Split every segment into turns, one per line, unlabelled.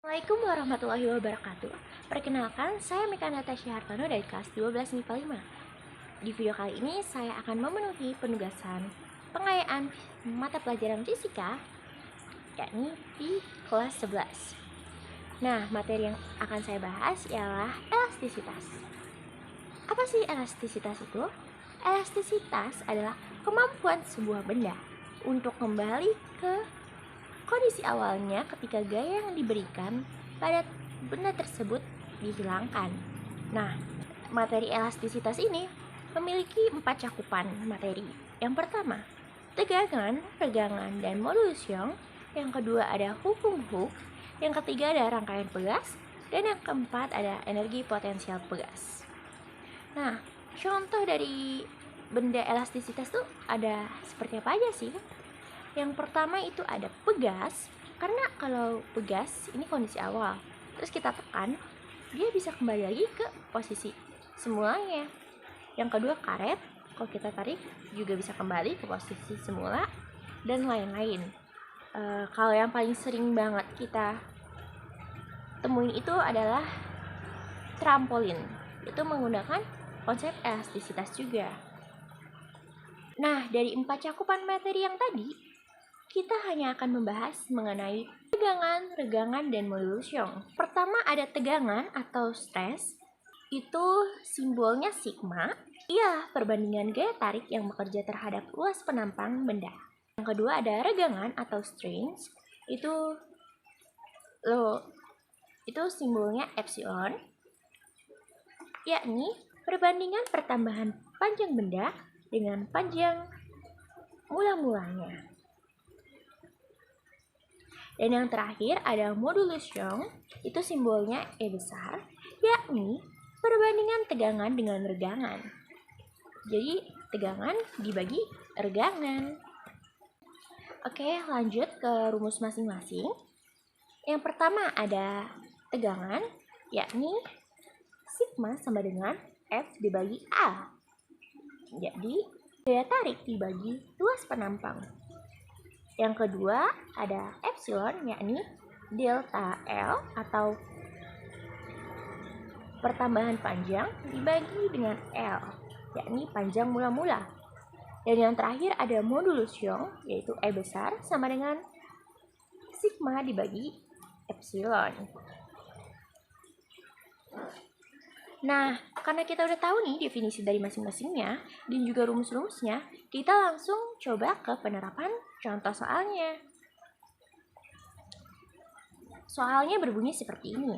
Assalamualaikum warahmatullahi wabarakatuh. Perkenalkan, saya Mika Natasha Hartono dari kelas 12 MIPA 5. Di video kali ini saya akan memenuhi penugasan pengayaan mata pelajaran fisika, yakni di kelas 11. Nah, materi yang akan saya bahas ialah elastisitas. Apa sih elastisitas itu? Elastisitas adalah kemampuan sebuah benda untuk kembali ke kondisi awalnya ketika gaya yang diberikan pada benda tersebut dihilangkan. Nah, materi elastisitas ini memiliki 4 cakupan materi. Yang pertama, tegangan, regangan, dan modulus Young. Yang kedua ada hukum Hooke. Yang ketiga ada rangkaian pegas. Dan yang keempat ada energi potensial pegas. Nah, contoh dari benda elastisitas tuh ada seperti apa aja sih? Yang pertama itu ada pegas, karena kalau pegas ini kondisi awal, terus kita tekan, dia bisa kembali lagi ke posisi semulanya. Yang kedua karet, kalau kita tarik juga bisa kembali ke posisi semula, dan lain-lain. Kalau yang paling sering banget kita temuin itu adalah trampolin, itu menggunakan konsep elastisitas juga. Nah, dari 4 cakupan materi yang tadi, kita hanya akan membahas mengenai tegangan, regangan, dan modulus Young. Pertama ada tegangan atau stres, itu simbolnya sigma. Ia perbandingan gaya tarik yang bekerja terhadap luas penampang benda. Yang kedua ada regangan atau strains, itu simbolnya epsilon, yakni perbandingan pertambahan panjang benda dengan panjang mula-mulanya. Dan yang terakhir ada modulus Young, itu simbolnya E besar, yakni perbandingan tegangan dengan regangan. Jadi tegangan dibagi regangan. Oke, lanjut ke rumus masing-masing. Yang pertama ada tegangan, yakni sigma sama dengan F dibagi A. Jadi daya tarik dibagi luas penampang. Yang kedua ada epsilon, yakni delta L atau pertambahan panjang dibagi dengan L, yakni panjang mula-mula. Dan yang terakhir ada modulus Young, yaitu E besar sama dengan sigma dibagi epsilon. Nah, karena kita udah tahu nih definisi dari masing-masingnya dan juga rumus-rumusnya, kita langsung coba ke penerapan contoh soalnya. Soalnya berbunyi seperti ini.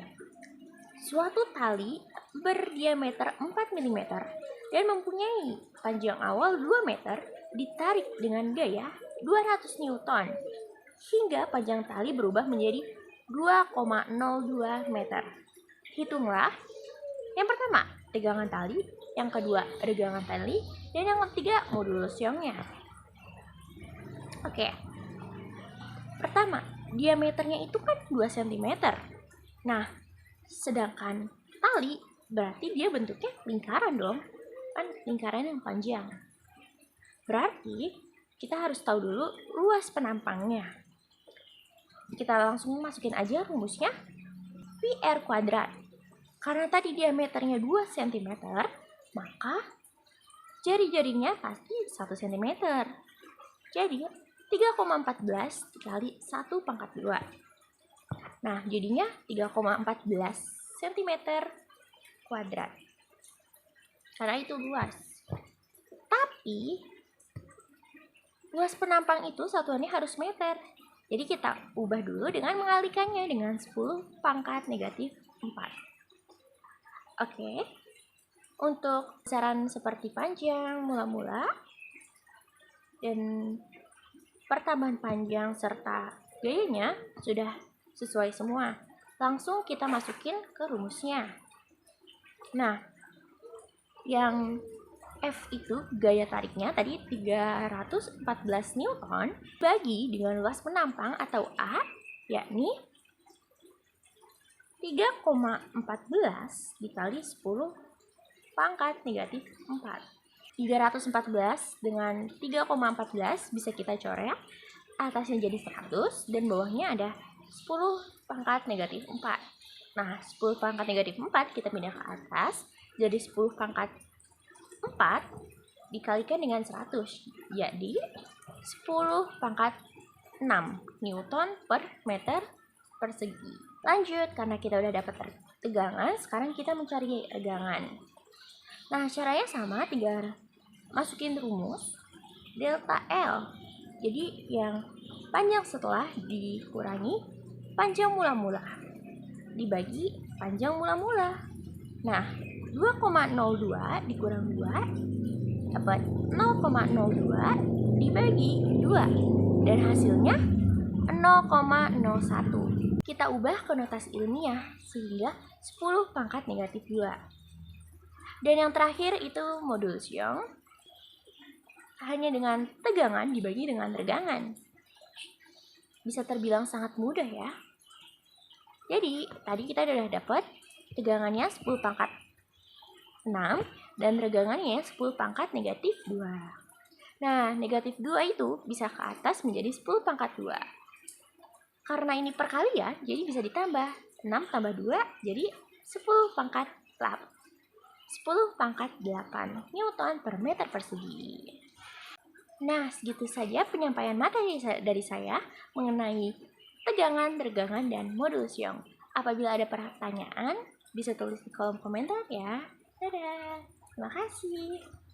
Suatu tali berdiameter 4 mm dan mempunyai panjang awal 2 meter ditarik dengan gaya 200 Newton hingga panjang tali berubah menjadi 2,02 meter. Hitunglah. Yang pertama, tegangan tali, yang kedua, regangan tali, dan yang ketiga, modulus Young-nya. Oke. Pertama, diameternya itu kan 2 cm. Nah, sedangkan tali berarti dia bentuknya lingkaran dong. Kan lingkaran yang panjang. Berarti kita harus tahu dulu luas penampangnya. Kita langsung masukin aja rumusnya. PR kuadrat. Karena tadi diameternya 2 cm, maka jari-jarinya pasti 1 cm. Jadi 3,14 dikali 1 pangkat 2. Nah, jadinya 3,14 cm kuadrat. Karena itu luas. Tapi luas penampang itu satuannya harus meter. Jadi kita ubah dulu dengan mengalikannya dengan 10 pangkat negatif 4. Oke, untuk besaran seperti panjang mula-mula dan pertambahan panjang serta gayanya sudah sesuai semua. Langsung kita masukin ke rumusnya. Nah, yang F itu gaya tariknya tadi 314 Newton bagi dengan luas penampang atau A, yakni 3,14 dikali 10 pangkat negatif 4. 314 dengan 3,14 bisa kita coret. Atasnya jadi 100 dan bawahnya ada 10 pangkat negatif 4. Nah, 10 pangkat negatif 4 kita pindah ke atas, jadi 10 pangkat 4 dikalikan dengan 100, jadi 10 pangkat 6 Newton per meter persegi. Lanjut, karena kita udah dapat tegangan, sekarang kita mencari regangan. Nah, caranya sama, tinggal masukin rumus delta L. Jadi yang panjang setelah dikurangi panjang mula-mula dibagi panjang mula-mula. Nah, 2,02 dikurang 2 dapat 0,02 dibagi 2 dan hasilnya 0,01. Kita ubah ke notasi ilmiah sehingga 10 pangkat negatif 2. Dan yang terakhir itu modulus Young, hanya dengan tegangan dibagi dengan regangan. Bisa terbilang sangat mudah ya. Jadi, tadi kita sudah dapat tegangannya 10 pangkat 6 dan regangannya 10 pangkat negatif 2. Nah, negatif 2 itu bisa ke atas menjadi 10 pangkat 2. Karena ini perkalian, jadi bisa ditambah. 6 tambah 2 jadi 10 pangkat 8. 10 pangkat 8 Newton per meter persegi. Nah, segitu saja penyampaian materi dari saya mengenai tegangan, regangan, dan modulus Young. Apabila ada pertanyaan, bisa tulis di kolom komentar ya. Dadah, terima kasih.